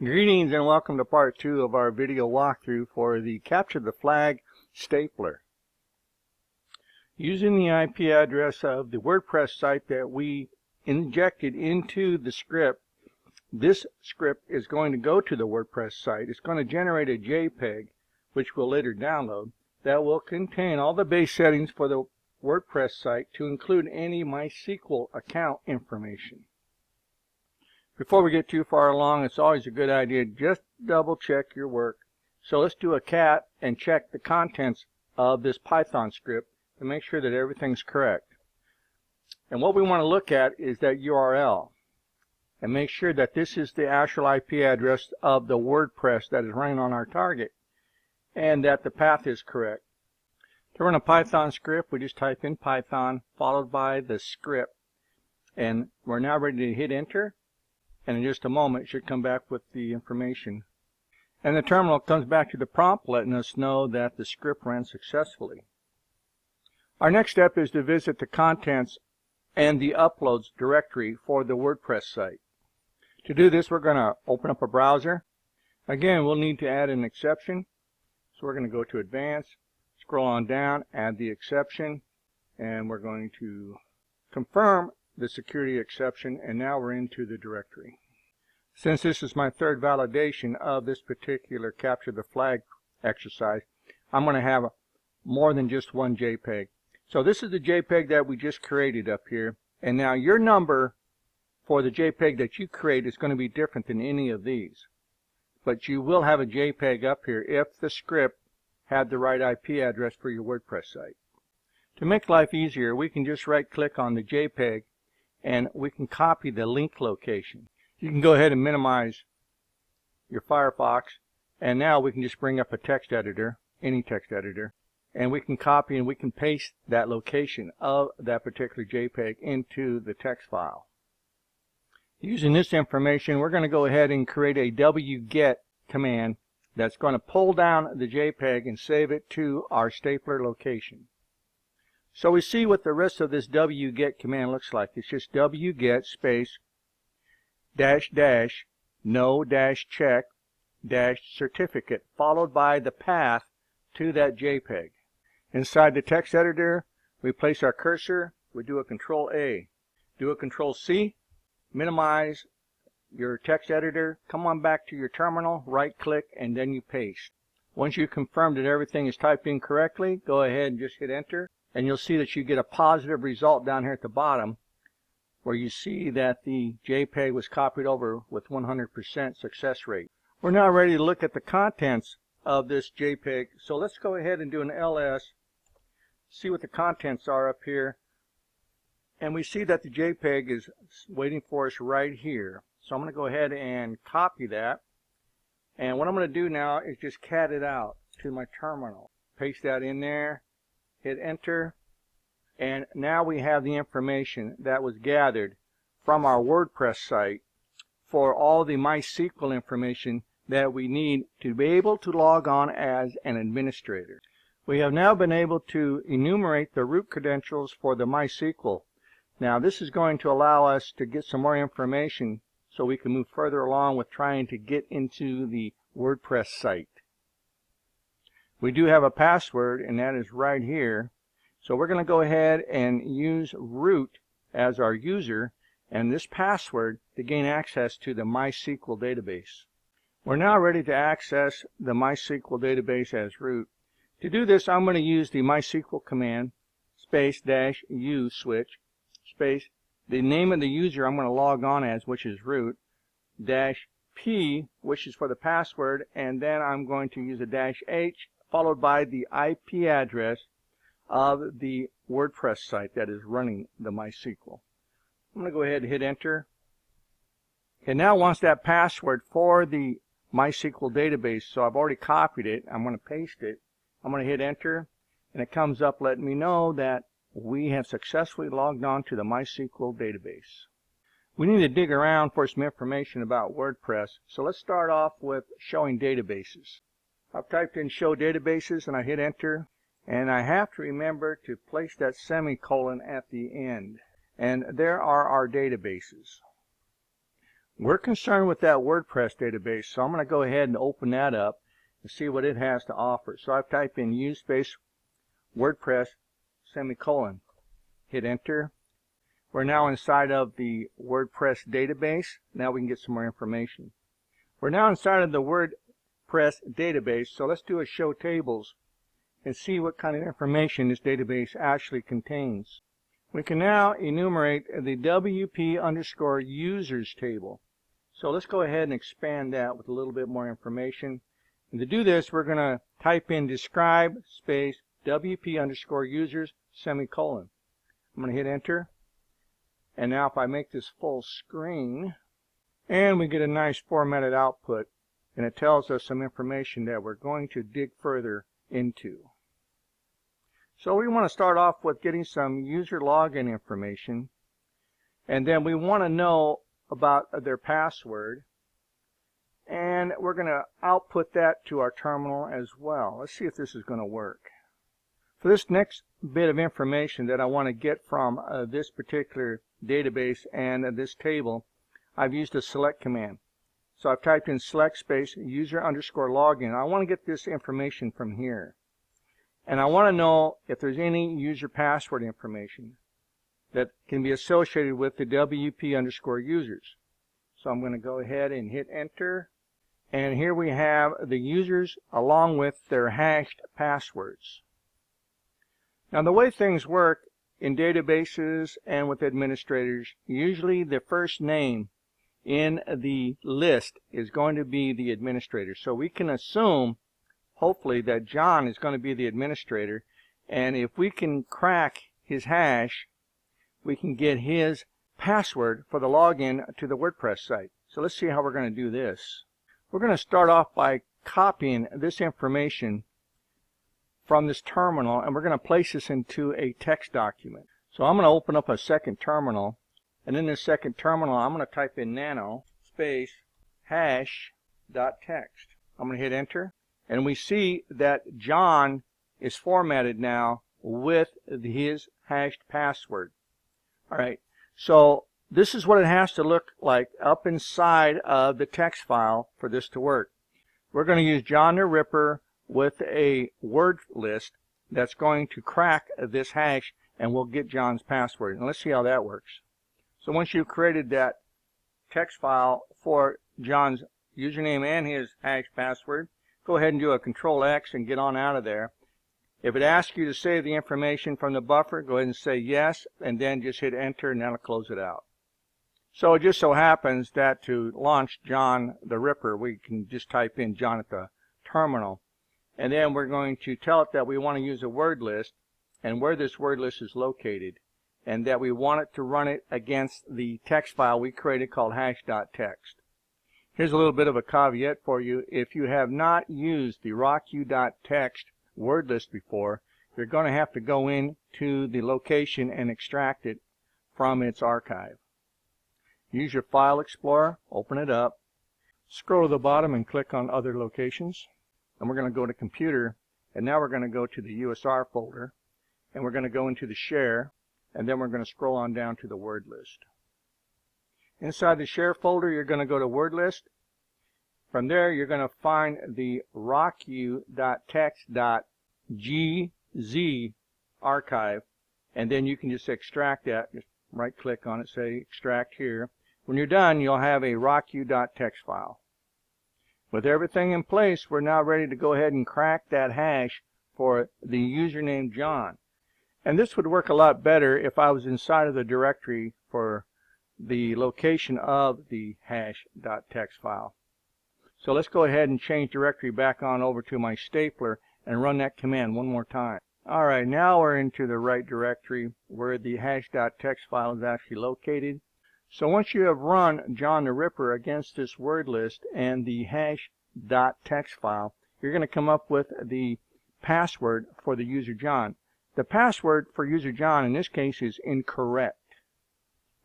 Greetings and welcome to part 2 of our video walkthrough for the Capture the Flag stapler. Using the IP address of the WordPress site that we injected into the script, this script is going to go to the WordPress site. It's going to generate a JPEG, which we'll later download, that will contain all the base settings for the WordPress site to include any Mysql account information. Before we get too far along, it's always a good idea to just double check your work. So let's do a cat and check the contents of this Python script to make sure that everything's correct. And what we want to look at is that URL and make sure that this is the actual IP address of the WordPress that is running on our target and that the path is correct. To run a Python script, we just type in Python followed by the script, and we're now ready to hit enter. And in just a moment it should come back with the information. And the terminal comes back to the prompt letting us know that the script ran successfully. Our next step is to visit the contents and the uploads directory for the WordPress site. To do this, we're going to open up a browser. Again, we'll need to add an exception. So we're going to go to Advanced, scroll on down, add the exception, and we're going to confirm the security exception, and now we're into the directory. Since this is my third validation of this particular Capture the Flag exercise, I'm going to have more than just one JPEG. So this is the JPEG that we just created up here, and now your number for the JPEG that you create is going to be different than any of these. But you will have a JPEG up here if the script had the right IP address for your WordPress site. To make life easier, we can just right click on the JPEG and we can copy the link location. You can go ahead and minimize your Firefox, and now we can just bring up a text editor, any text editor, and we can copy and we can paste that location of that particular JPEG into the text file. Using this information, we're going to go ahead and create a wget command that's going to pull down the JPEG and save it to our stapler location. So we see what the rest of this wget command looks like. It's just wget space dash dash no dash check dash certificate followed by the path to that JPEG. Inside the text editor, we place our cursor, we do a Control A, do a Control C, minimize your text editor, come on back to your terminal, right click, and then you paste. Once you confirm that everything is typed in correctly, go ahead and just hit enter. And you'll see that you get a positive result down here at the bottom where you see that the JPEG was copied over with 100% success rate. We're now ready to look at the contents of this JPEG. So let's go ahead and do an ls, see what the contents are up here. And we see that the JPEG is waiting for us right here. So I'm going to go ahead and copy that. And what I'm going to do now is just cat it out to my terminal. Paste that in there. Hit enter, and now we have the information that was gathered from our WordPress site for all the Mysql information that we need to be able to log on as an administrator. We have now been able to enumerate the root credentials for the Mysql. Now this is going to allow us to get some more information so we can move further along with trying to get into the WordPress site. We do have a password, and that is right here. So we're going to go ahead and use root as our user and this password to gain access to the Mysql database. We're now ready to access the Mysql database as root. To do this, I'm going to use the Mysql command space dash u switch space the name of the user I'm going to log on as, which is root, dash p, which is for the password, and then I'm going to use a dash h followed by the IP address of the WordPress site that is running the Mysql. I'm going to go ahead and hit enter. And now once that password for the Mysql database, so I've already copied it, I'm going to paste it. I'm going to hit enter, and it comes up letting me know that we have successfully logged on to the Mysql database. We need to dig around for some information about WordPress, so let's start off with showing databases. I've typed in show databases and I hit enter, and I have to remember to place that semicolon at the end, and there are our databases. We're concerned with that WordPress database, so I'm going to go ahead and open that up and see what it has to offer. So I've typed in use space WordPress semicolon. Hit enter. We're now inside of the WordPress database. Now we can get some more information. We're now inside of the WordPress database, so let's do a show tables and see what kind of information this database actually contains. We can now enumerate the WP_users table. So let's go ahead and expand that with a little bit more information. And to do this, we're going to type in describe space WP_users semicolon. I'm going to hit enter. And now if I make this full screen, and we get a nice formatted output, and it tells us some information that we're going to dig further into. So we want to start off with getting some user login information, and then we want to know about their password, and we're going to output that to our terminal as well. Let's see if this is going to work. For this next bit of information that I want to get from this particular database and this table, I've used a select command. So I've typed in select space user_login. I want to get this information from here. And I want to know if there's any user password information that can be associated with the WP_users. So I'm going to go ahead and hit enter. And here we have the users along with their hashed passwords. Now the way things work in databases and with administrators, usually the first name in the list is going to be the administrator. So we can assume, hopefully, that John is going to be the administrator, and if we can crack his hash, we can get his password for the login to the WordPress site. So let's see how we're going to do this. We're going to start off by copying this information from this terminal, and we're going to place this into a text document. So I'm going to open up a second terminal, and in this second terminal I'm going to type in nano space hash.text. I'm going to hit enter, and we see that John is formatted now with his hashed password. Alright, so this is what it has to look like up inside of the text file for this to work. We're going to use John the Ripper with a word list that's going to crack this hash, and we'll get John's password. And let's see how that works. So once you've created that text file for John's username and his hash password, go ahead and do a Control X and get on out of there. If it asks you to save the information from the buffer, go ahead and say yes, and then just hit enter, and that'll close it out. So it just so happens that to launch John the Ripper, we can just type in John at the terminal. And then we're going to tell it that we want to use a word list and where this word list is located, and that we want it to run it against the text file we created called hash.text. Here's a little bit of a caveat for you. If you have not used the rocku.txt word list before, you're going to have to go into the location and extract it from its archive. Use your File Explorer, open it up, scroll to the bottom and click on Other Locations. And we're going to go to Computer, and now we're going to go to the USR folder, and we're going to go into the Share, and then we're going to scroll on down to the word list. Inside the Share folder, you're going to go to Word List. From there, you're going to find the rocku.txt.gz archive, and then you can just extract that. Just right-click on it, say Extract here. When you're done, you'll have a rocku.txt file. With everything in place, we're now ready to go ahead and crack that hash for the username John. And this would work a lot better if I was inside of the directory for the location of the hash.txt file. So let's go ahead and change directory back on over to my stapler and run that command one more time. Alright, now we're into the right directory where the hash.txt file is actually located. So once you have run John the Ripper against this word list and the hash.txt file, you're going to come up with the password for the user John. The password for user John in this case is incorrect.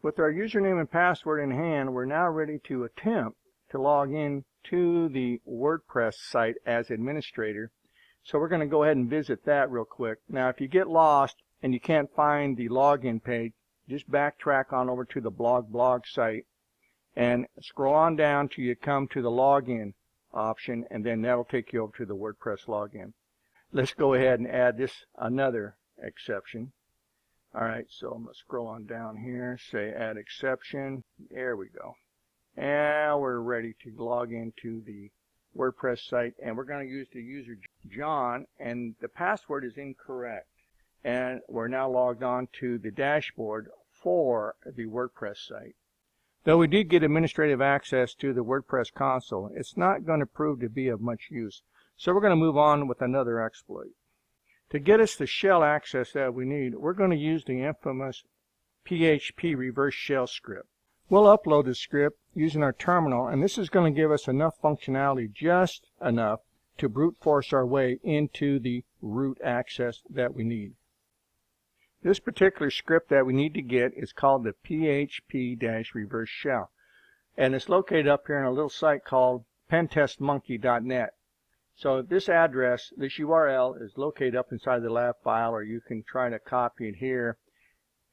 With our username and password in hand, we're now ready to attempt to log in to the WordPress site as administrator. So we're going to go ahead and visit that real quick. Now if you get lost and you can't find the login page, just backtrack on over to the blog site, and scroll on down till you come to the login option, and then that'll take you over to the WordPress login. Let's go ahead and add this another exception. Alright, so I'm going to scroll on down here, say add exception. There we go. And we're ready to log into the WordPress site, and we're going to use the user John, and the password is incorrect. And we're now logged on to the dashboard for the WordPress site. Though we did get administrative access to the WordPress console, it's not going to prove to be of much use. So we're going to move on with another exploit. To get us the shell access that we need, we're going to use the infamous PHP Reverse Shell script. We'll upload the script using our terminal, and this is going to give us enough functionality, just enough, to brute force our way into the root access that we need. This particular script that we need to get is called the PHP-Reverse Shell, and it's located up here in a little site called pentestmonkey.net. So this address, this URL, is located up inside the lab file, or you can try to copy it here.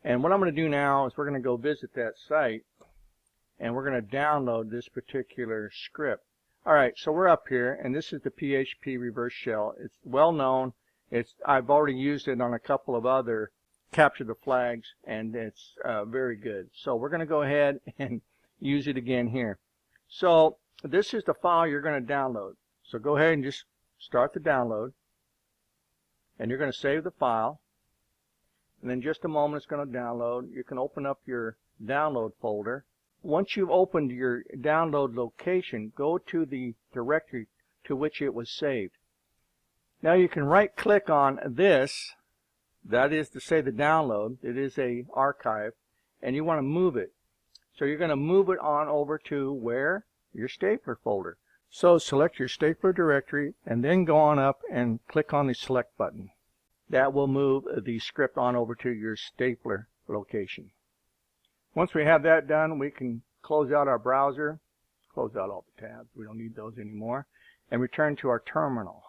And what I'm going to do now is we're going to go visit that site, and we're going to download this particular script. Alright, so we're up here, and this is the PHP Reverse Shell. It's well known. I've already used it on a couple of other capture the flags, and it's very good. So we're going to go ahead and use it again here. So this is the file you're going to download. So go ahead and just start the download, and you're going to save the file, and then just a moment it's going to download. You can open up your download folder. Once you've opened your download location, go to the directory to which it was saved. Now you can right click on this. That is to say the download. It is a archive, and you want to move it. So you're going to move it on over to where? Your stapler folder. So select your stapler directory, and then go on up and click on the select button. That will move the script on over to your stapler location. Once we have that done, we can close out our browser, close out all the tabs. We don't need those anymore, and return to our terminal.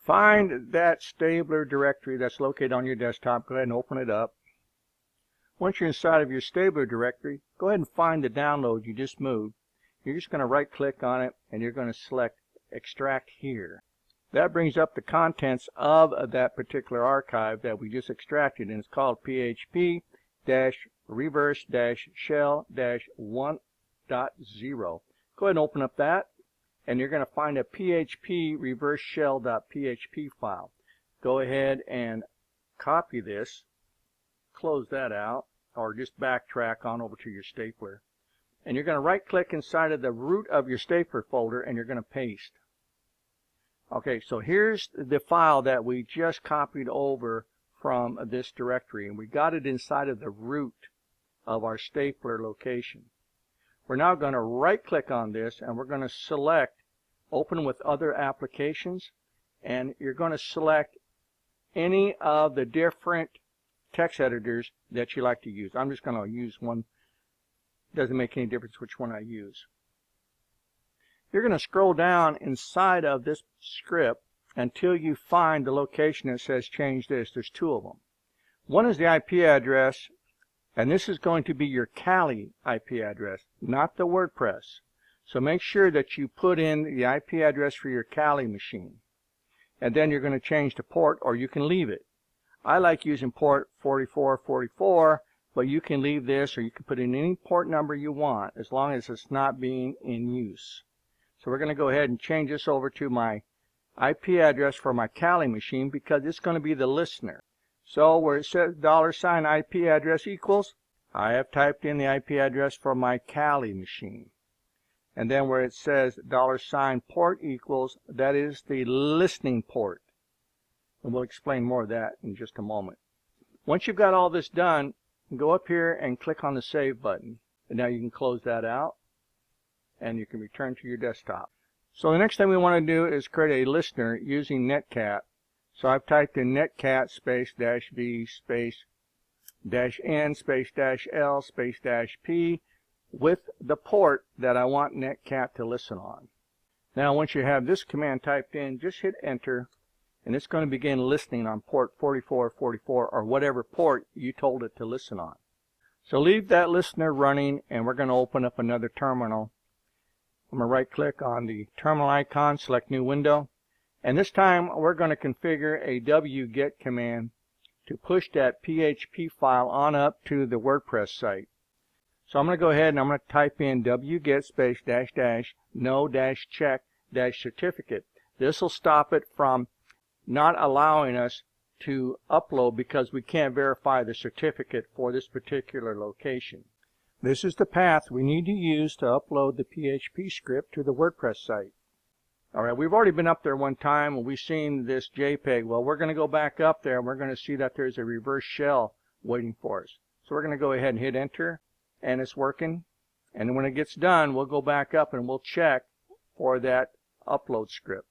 Find that stapler directory that's located on your desktop. Go ahead and open it up. Once you're inside of your stapler directory, go ahead and find the download you just moved. You're just going to right click on it, and you're going to select extract here. That brings up the contents of that particular archive that we just extracted, and it's called PHP-Reverse-Shell-1.0. Go ahead and open up that, and you're going to find a PHP Reverse Shell.php file. Go ahead and copy this, close that out, or just backtrack on over to your stapler. And you're going to right click inside of the root of your stapler folder, and you're going to paste. Okay, so here's the file that we just copied over from this directory, and we got it inside of the root of our stapler location. We're now going to right click on this, and we're going to select open with other applications, and you're going to select any of the different text editors that you like to use. I'm just going to use one. Doesn't make any difference which one I use. You're going to scroll down inside of this script until you find the location that says change this. There's two of them. One is the IP address, and this is going to be your Kali IP address, not the WordPress. So make sure that you put in the IP address for your Kali machine. And then you're going to change the port, or you can leave it. I like using port 4444, but you can leave this, or you can put in any port number you want, as long as it's not being in use. So we're going to go ahead and change this over to my IP address for my Kali machine, because it's going to be the listener. So where it says $IP address equals, I have typed in the IP address for my Kali machine. And then where it says $port equals, that is the listening port. And we'll explain more of that in just a moment. Once you've got all this done, go up here and click on the Save button. And now you can close that out, and you can return to your desktop. So the next thing we want to do is create a listener using Netcat. So I've typed in netcat space -v space -n space -l space -p with the port that I want Netcat to listen on. Now once you have this command typed in, just hit enter, and it's going to begin listening on port 4444, or whatever port you told it to listen on. So leave that listener running, and we're going to open up another terminal. I'm going to right click on the terminal icon, select new window, and this time we're going to configure a wget command to push that PHP file on up to the WordPress site. So I'm going to go ahead and I'm going to type in wget space dash dash no dash check dash certificate. This will stop it from not allowing us to upload because we can't verify the certificate for this particular location. This is the path we need to use to upload the PHP script to the WordPress site. Alright, we've already been up there one time and we've seen this JPEG. Well, we're going to go back up there and we're going to see that there's a reverse shell waiting for us. So we're going to go ahead and hit enter, and it's working. And when it gets done, we'll go back up and we'll check for that upload script.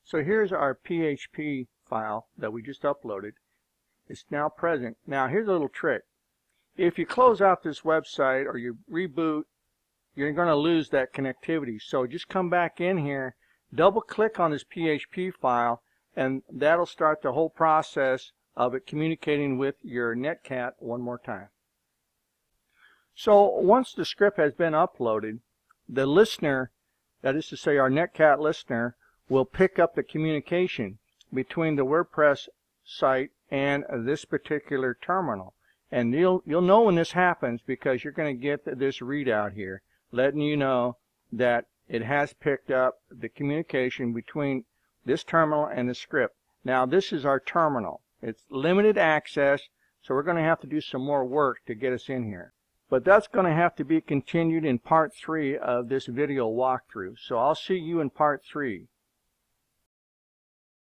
So here's our PHP file that we just uploaded. It's now present. Now here's a little trick. If you close out this website or you reboot, you're going to lose that connectivity. So just come back in here, double click on this PHP file, and that'll start the whole process of it communicating with your Netcat one more time. So once the script has been uploaded, the listener, that is to say our Netcat listener, will pick up the communication between the WordPress site and this particular terminal. And you'll know when this happens because you're going to get this readout here letting you know that it has picked up the communication between this terminal and the script. Now this is our terminal. It's limited access, so we're going to have to do some more work to get us in here. But that's going to have to be continued in part 3 of this video walkthrough. So I'll see you in part 3.